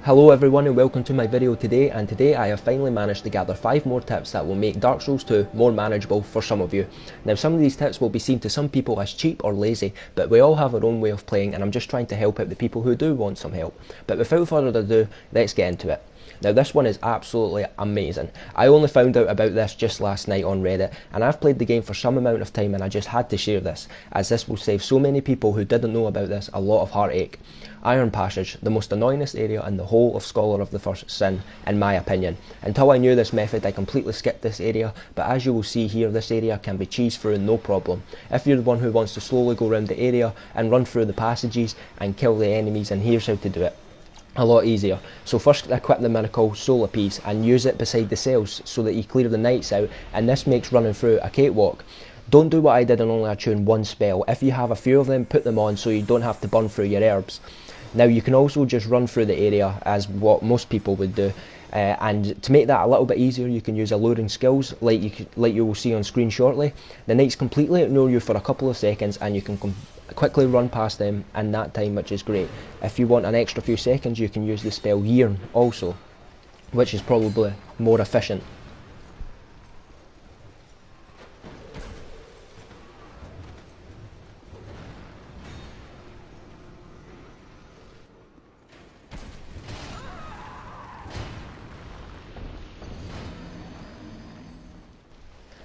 Hello everyone and welcome to my video today, and today I have finally managed to gather 5 more tips that will make Dark Souls 2 more manageable for some of you. Now some of these tips will be seen to some people as cheap or lazy, but we all have our own way of playing and I'm just trying to help out the people who do want some help. But without further ado, let's get into it. Now this one is absolutely amazing. I only found out about this just last night on Reddit, and I've played the game for some amount of time and I just had to share this, as this will save so many people who didn't know about this a lot of heartache. Iron Passage, the most annoyingest area in the whole of Scholar of the First Sin, in my opinion. Until I knew this method I completely skipped this area, but as you will see here, this area can be cheesed through no problem. If you're the one who wants to slowly go around the area and run through the passages and kill the enemies, and here's how to do it. A lot easier. So first equip the miracle solar piece and use it beside the cells so that you clear the knights out, and this makes running through a cakewalk. Don't do what I did and only attune one spell. If you have a few of them, put them on so you don't have to burn through your herbs. Now you can also just run through the area as what most people would do, and to make that a little bit easier you can use alluring skills like you will see on screen shortly. The knights completely ignore you for a couple of seconds and you can quickly run past them in that time, which is great. If you want an extra few seconds you can use the spell Yearn also, which is probably more efficient.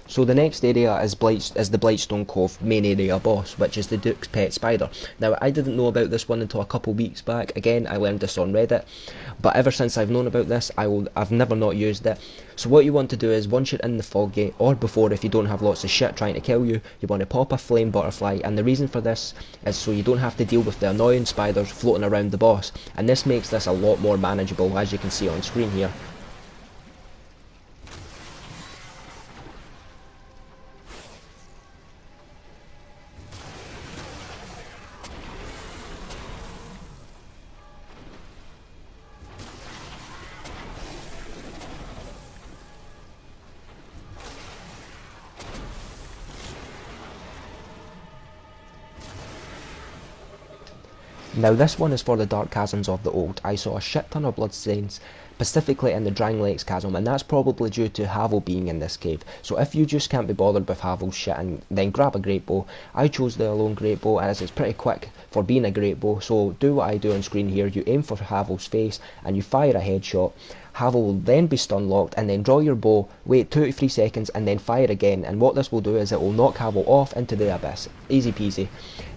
So the next area is the Blightstone Cove main area boss, which is the Duke's pet spider. Now I didn't know about this one until a couple weeks back. Again, I learned this on Reddit, but ever since I've known about this, I've never not used it. So what you want to do is, once you're in the fog gate, or before if you don't have lots of shit trying to kill you, you want to pop a flame butterfly, and the reason for this is so you don't have to deal with the annoying spiders floating around the boss, and this makes this a lot more manageable, as you can see on screen here. Now this one is for the dark chasms of the old. I saw a shit ton of bloodstains, specifically in the Drang Lakes chasm, and that's probably due to Havel being in this cave. So if you just can't be bothered with Havel's shit, and then grab a great bow. I chose the alone great bow as it's pretty quick for being a great bow, so do what I do on screen here. You aim for Havel's face and you fire a headshot. Havel will then be stun locked, and then draw your bow, wait 2 to 3 seconds and then fire again, and what this will do is it will knock Havel off into the abyss. Easy peasy.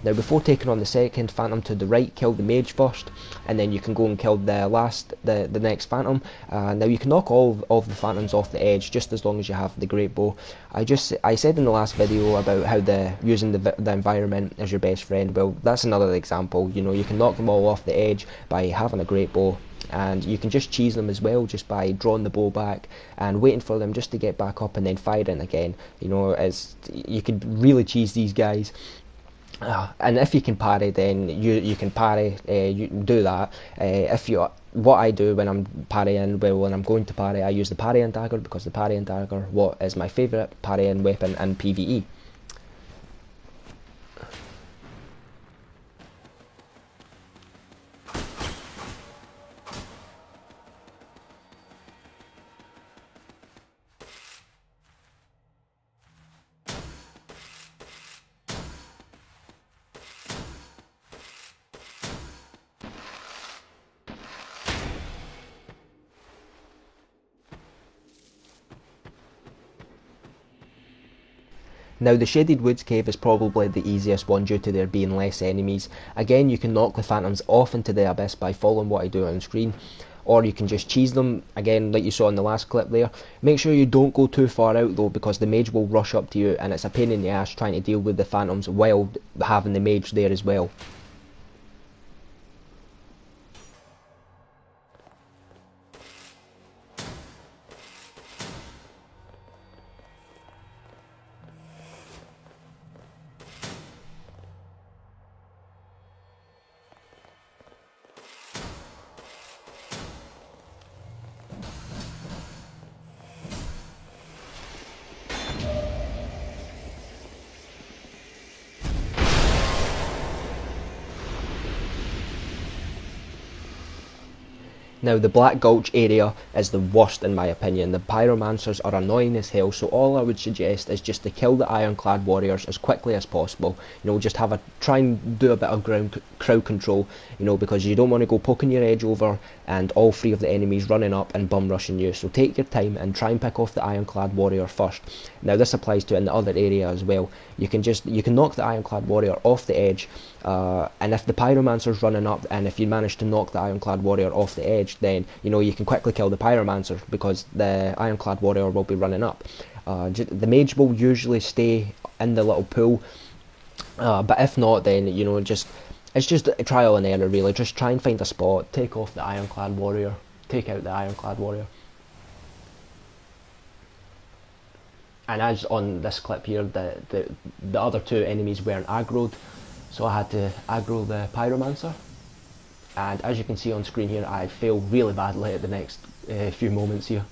Now before taking on the second phantom to the right, kill the mage first, and then you can go and kill the next phantom. Now you can knock all of the phantoms off the edge just as long as you have the great bow. I said in the last video about how using the environment as your best friend. Well, that's another example. You know, you can knock them all off the edge by having a great bow. And you can just cheese them as well, just by drawing the bow back and waiting for them just to get back up and then firing again. You know, you could really cheese these guys. And if you can parry, then you can parry. You do that. What I do when I'm parrying, well, when I'm going to parry, I use the parrying dagger, because the parrying dagger is my favourite parrying weapon in PvE. Now the Shaded Woods cave is probably the easiest one due to there being less enemies. Again, you can knock the phantoms off into the abyss by following what I do on screen, or you can just cheese them, again like you saw in the last clip there. Make sure you don't go too far out though, because the mage will rush up to you and it's a pain in the ass trying to deal with the phantoms while having the mage there as well. Now the Black Gulch area is the worst in my opinion. The pyromancers are annoying as hell, so all I would suggest is just to kill the ironclad warriors as quickly as possible. You know, just try and do a bit of crowd control, you know, because you don't want to go poking your edge over and all three of the enemies running up and bum rushing you. So take your time and try and pick off the ironclad warrior first. Now this applies to in the other area as well. You can knock the ironclad warrior off the edge, and if the pyromancer's running up and if you manage to knock the ironclad warrior off the edge, then you know you can quickly kill the pyromancer because the ironclad warrior will be running up. The mage will usually stay in the little pool, but if not, then you know it's just a trial and error really. Just try and find a spot, take off the ironclad warrior, take out the ironclad warrior. And as on this clip here, the other two enemies weren't aggroed, so I had to aggro the pyromancer. And as you can see on screen here, I failed really badly at the next few moments here.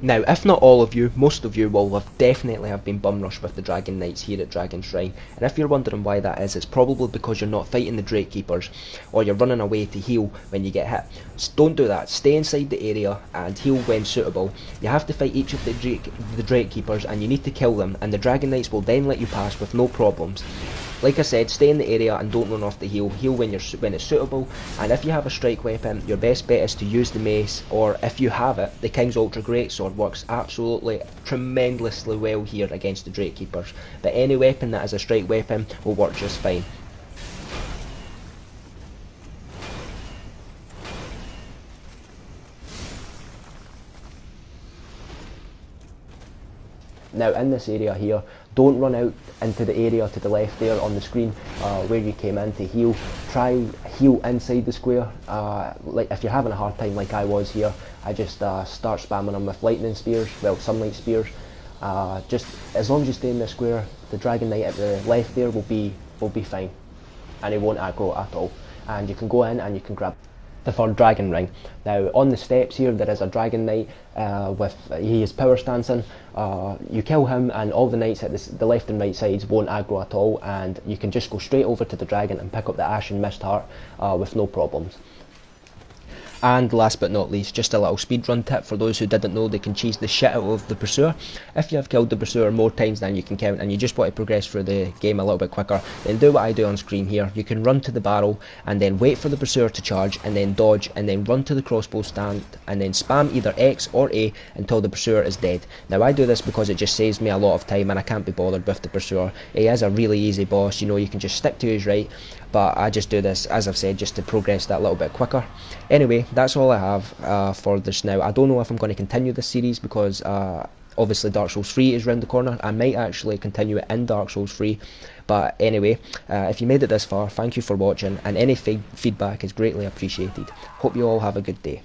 Now, if not all of you, most of you will definitely have been bum rushed with the Dragon Knights here at Dragon Shrine, and if you're wondering why that is, it's probably because you're not fighting the Drake Keepers, or you're running away to heal when you get hit. So don't do that, stay inside the area and heal when suitable. You have to fight each of the Drake Keepers and you need to kill them, and the Dragon Knights will then let you pass with no problems. Like I said, stay in the area and don't run off the heal. Heal when it's suitable, and if you have a strike weapon, your best bet is to use the mace, or if you have it, the King's Ultra Greatsword works absolutely tremendously well here against the Drake Keepers. But any weapon that is a strike weapon will work just fine. Now in this area here, don't run out into the area to the left there on the screen where you came in to heal. Try heal inside the square. Like if you're having a hard time like I was here, I just start spamming them with lightning spears, well sunlight spears. Just as long as you stay in the square, the Dragon Knight at the left there will be fine, and he won't aggro at all. And you can go in and you can grab the third dragon ring. Now on the steps here there is a Dragon Knight he is power stancing. You kill him and all the knights at the left and right sides won't aggro at all, and you can just go straight over to the dragon and pick up the Ashen Mist Heart with no problems. And last but not least, just a little speedrun tip for those who didn't know they can cheese the shit out of the Pursuer. If you have killed the Pursuer more times than you can count and you just want to progress through the game a little bit quicker, then do what I do on screen here. You can run to the barrel and then wait for the Pursuer to charge and then dodge and then run to the crossbow stand and then spam either X or A until the Pursuer is dead. Now I do this because it just saves me a lot of time and I can't be bothered with the Pursuer. He is a really easy boss, you know, you can just stick to his right, but I just do this, as I've said, just to progress that little bit quicker. Anyway, that's all I have for this now. I don't know if I'm going to continue this series because obviously Dark Souls 3 is round the corner. I might actually continue it in Dark Souls 3. But anyway, if you made it this far, thank you for watching, and any feedback is greatly appreciated. Hope you all have a good day.